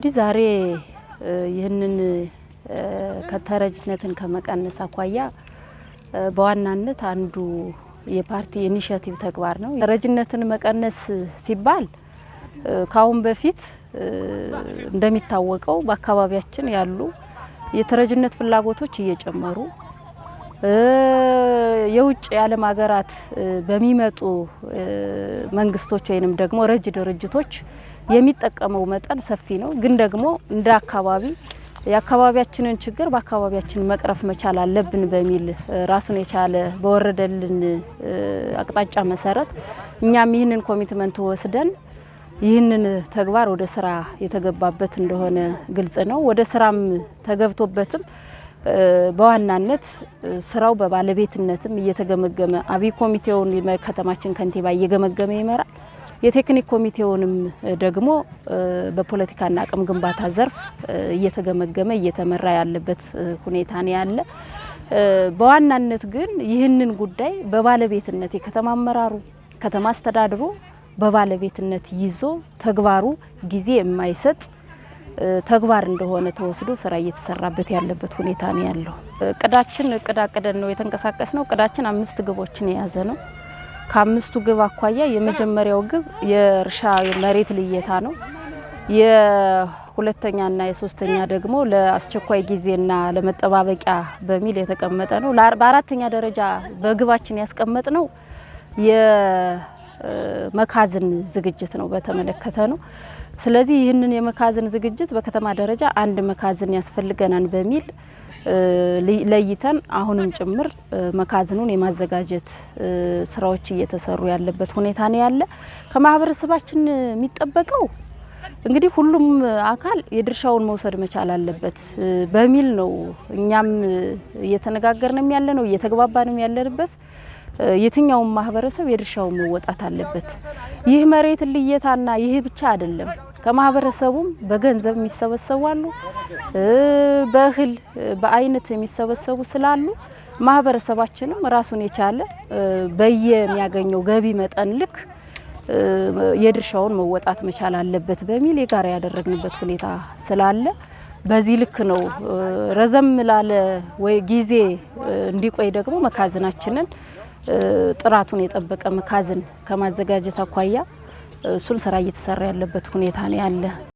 ዛሬ ይህንን ከተረጅነትን ከመቀነስ አኳያ በዋናነት አንዱ የፓርቲ ኢኒሼቲቭ ተግባር ነው። ተረጅነትን መቀነስ ሲባል ካሁን በፊት እንደሚታወቀው በአካባቢያችን ያሉ የተረጅነት ፍላጎቶች እየጨመሩ የውጭ የዓለም ሀገራት በሚመጡ መንግስቶች ወይንም ደግሞ ረጅ ድርጅቶች የሚጠቀመው መጠን ሰፊ ነው። ግን ደግሞ እንደ አካባቢ የአካባቢያችንን ችግር በአካባቢያችን መቅረፍ መቻል አለብን በሚል ራሱን የቻለ በወረደልን አቅጣጫ መሰረት እኛም ይህንን ኮሚትመንት ወስደን ይህንን ተግባር ወደ ስራ የተገባበት እንደሆነ ግልጽ ነው። ወደ ስራም ተገብቶበትም በዋናነት ስራው በባለቤትነትም እየተገመገመ አብይ ኮሚቴውን የከተማችን ከንቲባ እየገመገመ ይመራል። የቴክኒክ ኮሚቴውንም ደግሞ በፖለቲካና አቅም ግንባታ ዘርፍ እየተገመገመ እየተመራ ያለበት ሁኔታ ነው ያለ። በዋናነት ግን ይህንን ጉዳይ በባለቤትነት የከተማ አመራሩ ከተማ አስተዳድሩ በባለቤትነት ይዞ ተግባሩ ጊዜ የማይሰጥ ተግባር እንደሆነ ተወስዶ ስራ እየተሰራበት ያለበት ሁኔታ ነው ያለው። እቅድ አቅደን ነው የተንቀሳቀስነው። እቅዳችን 5 ግቦችን የያዘ ነው። ከአምስቱ ግብ አኳያ የመጀመሪያው ግብ የእርሻ መሬት ልየታ ነው። የሁለተኛና የሶስተኛ ደግሞ ለአስቸኳይ ጊዜና ለመጠባበቂያ በሚል የተቀመጠ ነው። በአራተኛ ደረጃ በግባችን ያስቀመጥ ነው የመካዝን ዝግጅት ነው በተመለከተ ነው። ስለዚህ ይህንን የመካዝን ዝግጅት በከተማ ደረጃ አንድ መካዝን ያስፈልገናል በሚል ለይተን አሁንም ጭምር መካዝኑን የማዘጋጀት ስራዎች እየተሰሩ ያለበት ሁኔታ ነው ያለ። ከማህበረሰባችን የሚጠበቀው እንግዲህ ሁሉም አካል የድርሻውን መውሰድ መቻል አለበት በሚል ነው እኛም እየተነጋገርንም ያለ ነው እየተግባባንም ያለንበት። የትኛውም ማህበረሰብ የድርሻውን መወጣት አለበት። ይህ መሬት ልየታና ይህ ብቻ አይደለም። ከማህበረሰቡም በገንዘብ የሚሰበሰቡ አሉ፣ በእህል በአይነት የሚሰበሰቡ ስላሉ ማህበረሰባችንም ራሱን የቻለ በየሚያገኘው ገቢ መጠን ልክ የድርሻውን መወጣት መቻል አለበት በሚል የጋራ ያደረግንበት ሁኔታ ስላለ በዚህ ልክ ነው። ረዘም ላለ ወይ ጊዜ እንዲቆይ ደግሞ መካዝናችንን ጥራቱን የጠበቀ መካዝን ከማዘጋጀት አኳያ እሱን ስራ እየተሰራ ያለበት ሁኔታ ነው ያለ።